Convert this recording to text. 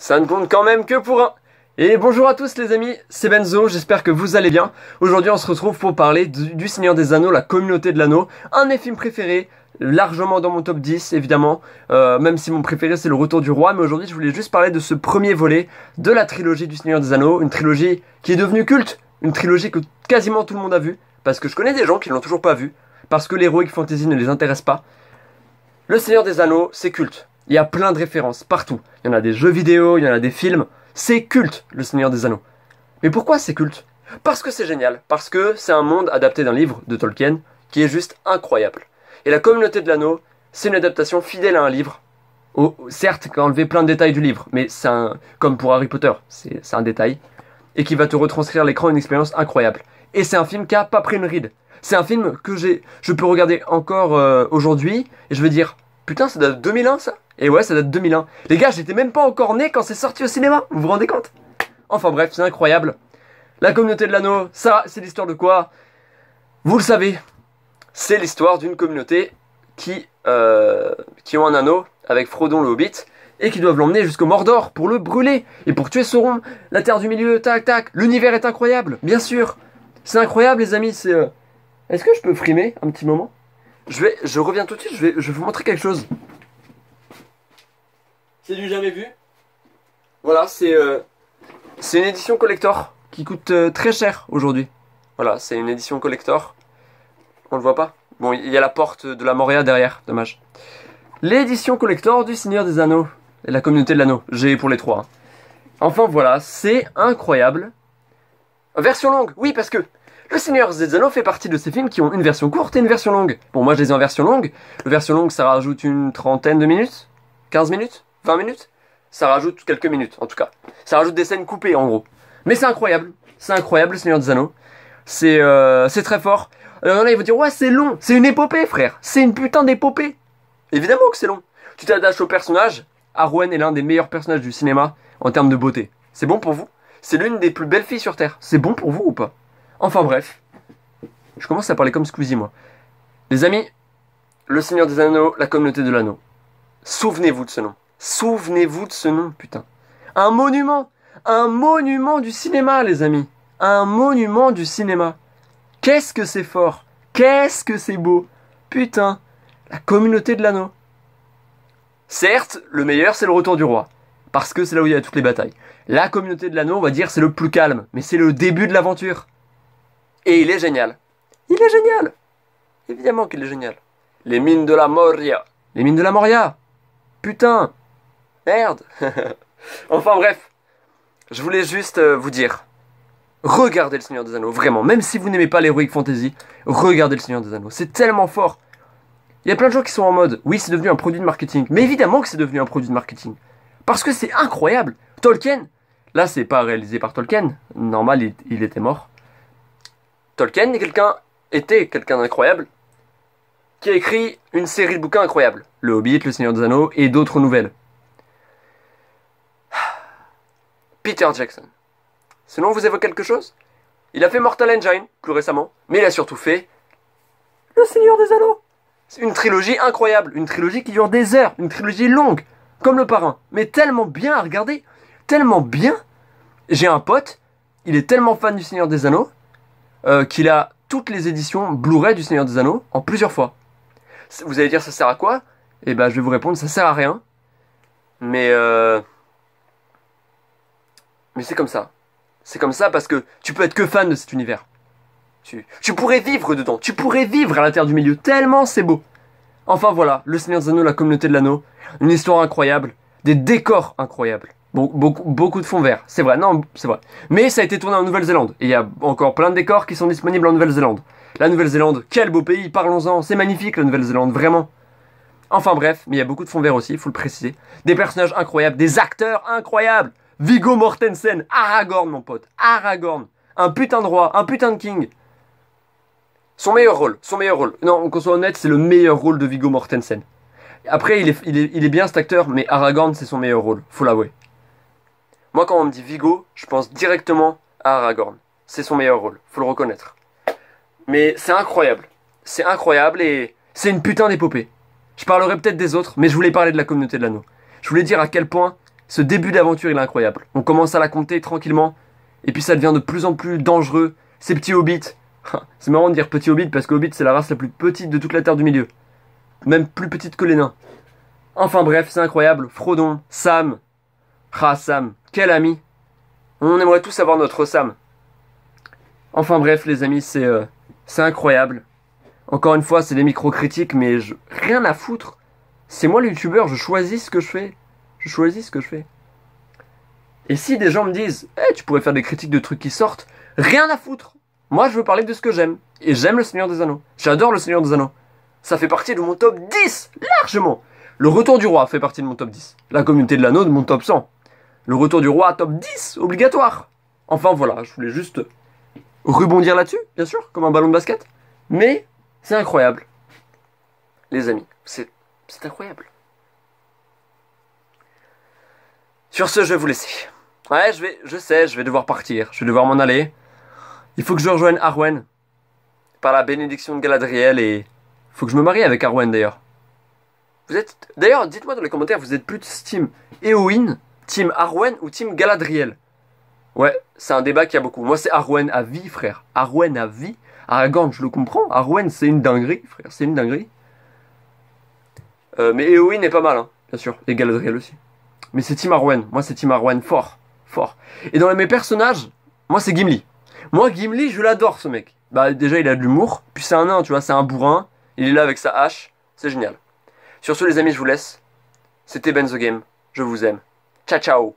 Ça ne compte quand même que pour un. Et bonjour à tous les amis, c'est Benzo, j'espère que vous allez bien. Aujourd'hui on se retrouve pour parler du Seigneur des Anneaux, la communauté de l'anneau. Un de mes films préférés, largement dans mon top 10 évidemment. Même si mon préféré c'est le Retour du Roi. Mais aujourd'hui je voulais juste parler de ce premier volet de la trilogie du Seigneur des Anneaux. Une trilogie qui est devenue culte. Une trilogie que quasiment tout le monde a vue. Parce que je connais des gens qui ne l'ont toujours pas vue. Parce que l'Heroic Fantasy ne les intéresse pas. Le Seigneur des Anneaux, c'est culte. Il y a plein de références partout. Il y en a des jeux vidéo, il y en a des films. C'est culte, le Seigneur des Anneaux. Mais pourquoi c'est culte? Parce que c'est génial. Parce que c'est un monde adapté d'un livre de Tolkien qui est juste incroyable. Et la communauté de l'anneau, c'est une adaptation fidèle à un livre. Certes, qui a enlevé plein de détails du livre, mais c'est comme pour Harry Potter, c'est un détail. Et qui va te retranscrire à l'écran une expérience incroyable. Et c'est un film qui a pas pris une ride. C'est un film que je peux regarder encore aujourd'hui, et je vais dire, putain, ça date de 2001 ça? Et ouais, ça date de 2001. Les gars, j'étais même pas encore né quand c'est sorti au cinéma, vous vous rendez compte? Enfin bref, c'est incroyable. La communauté de l'anneau, ça, c'est l'histoire de quoi? Vous le savez, c'est l'histoire d'une communauté qui ont un anneau avec Frodon le Hobbit, et qui doivent l'emmener jusqu'au Mordor pour le brûler, et pour tuer Sauron, la Terre du Milieu, tac tac. L'univers est incroyable, bien sûr. C'est incroyable les amis, c'est... Est-ce que je peux frimer un petit moment? Je reviens tout de suite, je vais vous montrer quelque chose. C'est du jamais vu. Voilà, c'est une édition collector qui coûte très cher aujourd'hui. Voilà, c'est une édition collector. On le voit pas? Bon, il y a la porte de la Moria derrière, dommage. L'édition collector du Seigneur des Anneaux. Et la communauté de l'anneau, j'ai pour les trois. Hein. Enfin voilà, c'est incroyable. Version longue, oui parce que le Seigneur des Anneaux fait partie de ces films qui ont une version courte et une version longue. Bon, moi je les ai en version longue. La version longue, ça rajoute une trentaine de minutes, 15 minutes, 20 minutes. Ça rajoute quelques minutes, en tout cas. Ça rajoute des scènes coupées, en gros. Mais c'est incroyable. C'est incroyable, le Seigneur des Anneaux. C'est très fort. Alors là, ils vont dire, ouais, c'est long. C'est une épopée, frère. C'est une putain d'épopée. Évidemment que c'est long. Tu t'attaches au personnage. Arwen est l'un des meilleurs personnages du cinéma en termes de beauté. C'est bon pour vous? C'est l'une des plus belles filles sur Terre. C'est bon pour vous ou pas? Enfin bref. Je commence à parler comme Squeezie, moi. Les amis, le Seigneur des Anneaux, la communauté de l'anneau. Souvenez-vous de ce nom. Souvenez-vous de ce nom, putain. Un monument. Un monument du cinéma, les amis. Un monument du cinéma. Qu'est-ce que c'est fort. Qu'est-ce que c'est beau. Putain. La communauté de l'anneau. Certes, le meilleur, c'est le Retour du Roi. Parce que c'est là où il y a toutes les batailles. La communauté de l'anneau, on va dire, c'est le plus calme. Mais c'est le début de l'aventure. Et il est génial. Il est génial. Évidemment qu'il est génial. Les mines de la Moria. Les mines de la Moria. Putain. Merde. Enfin bref. Je voulais juste vous dire. Regardez le Seigneur des Anneaux. Vraiment. Même si vous n'aimez pas l'Heroic Fantasy. Regardez le Seigneur des Anneaux. C'est tellement fort. Il y a plein de gens qui sont en mode. Oui, c'est devenu un produit de marketing. Mais évidemment que c'est devenu un produit de marketing. Parce que c'est incroyable. Tolkien. Là, c'est pas réalisé par Tolkien. Normal, il était mort. Tolkien était quelqu'un d'incroyable. Qui a écrit une série de bouquins incroyables. Le Hobbit, le Seigneur des Anneaux et d'autres nouvelles. Peter Jackson. Ce nom vous évoque quelque chose? Il a fait Mortal Engine, plus récemment, mais il a surtout fait Le Seigneur des Anneaux. C'est une trilogie incroyable, une trilogie qui dure des heures, une trilogie longue, comme Le Parrain, mais tellement bien à regarder, tellement bien. J'ai un pote, il est tellement fan du Seigneur des Anneaux, qu'il a toutes les éditions Blu-ray du Seigneur des Anneaux en plusieurs fois. Vous allez dire ça sert à quoi? Eh ben je vais vous répondre, ça sert à rien. Mais c'est comme ça. C'est comme ça parce que tu peux être que fan de cet univers. Tu pourrais vivre dedans. Tu pourrais vivre à la Terre du Milieu. Tellement c'est beau. Enfin voilà, le Seigneur des Anneaux, la communauté de l'anneau. Une histoire incroyable. Des décors incroyables. Beaucoup de fonds verts. C'est vrai, non, c'est vrai. Mais ça a été tourné en Nouvelle-Zélande. Et il y a encore plein de décors qui sont disponibles en Nouvelle-Zélande. La Nouvelle-Zélande, quel beau pays, parlons-en. C'est magnifique la Nouvelle-Zélande, vraiment. Enfin bref, mais il y a beaucoup de fonds verts aussi, il faut le préciser. Des personnages incroyables, des acteurs incroyables. Viggo Mortensen, Aragorn mon pote, Aragorn. Un putain de roi, un putain de king. Son meilleur rôle. Non, qu'on soit honnête, c'est le meilleur rôle de Viggo Mortensen. Après, il est bien cet acteur, mais Aragorn c'est son meilleur rôle, faut l'avouer. Moi quand on me dit Viggo, je pense directement à Aragorn. C'est son meilleur rôle, faut le reconnaître. Mais c'est incroyable et c'est une putain d'épopée. Je parlerai peut-être des autres, mais je voulais parler de la communauté de l'anneau. Je voulais dire à quel point Ce début d'aventure, il est incroyable. On commence à la compter tranquillement, et puis ça devient de plus en plus dangereux. Ces petits hobbits. C'est marrant de dire petits hobbits parce que hobbit c'est la race la plus petite de toute la Terre du Milieu. Même plus petite que les nains. Enfin bref, c'est incroyable. Frodon, Sam. Ah Sam, quel ami. On aimerait tous avoir notre Sam. Enfin bref les amis, c'est incroyable. Encore une fois, c'est des micro-critiques, mais rien à foutre. C'est moi le youtubeur, je choisis ce que je fais. Je choisis ce que je fais. Et si des gens me disent, tu pourrais faire des critiques de trucs qui sortent, rien à foutre. Moi, je veux parler de ce que j'aime. Et j'aime le Seigneur des Anneaux. J'adore le Seigneur des Anneaux. Ça fait partie de mon top 10, largement. Le Retour du Roi fait partie de mon top 10. La Communauté de l'Anneau de mon top 100. Le Retour du Roi, top 10, obligatoire. Enfin voilà, je voulais juste rebondir là-dessus, bien sûr, comme un ballon de basket. Mais c'est incroyable. Les amis, c'est incroyable. Sur ce, je vais vous laisser. Ouais, je sais, je vais devoir partir. Je vais devoir m'en aller. Il faut que je rejoigne Arwen. Par la bénédiction de Galadriel et... faut que je me marie avec Arwen d'ailleurs. Vous êtes... D'ailleurs, dites-moi dans les commentaires, vous êtes plus team Éowyn, team Arwen ou team Galadriel? Ouais, c'est un débat qu'il y a beaucoup. Moi, c'est Arwen à vie, frère. Arwen à vie. Aragorn, je le comprends. Arwen, c'est une dinguerie, frère. C'est une dinguerie. Mais Éowyn est pas mal, hein, bien sûr. Et Galadriel aussi. Mais c'est team Arwen. Moi, c'est team Arwen fort. Fort. Et dans mes personnages, moi, c'est Gimli. Moi, Gimli, je l'adore, ce mec. Bah, déjà, il a de l'humour. Puis c'est un nain, tu vois, c'est un bourrin. Il est là avec sa hache. C'est génial. Sur ce, les amis, je vous laisse. C'était Ben The Game. Je vous aime. Ciao, ciao.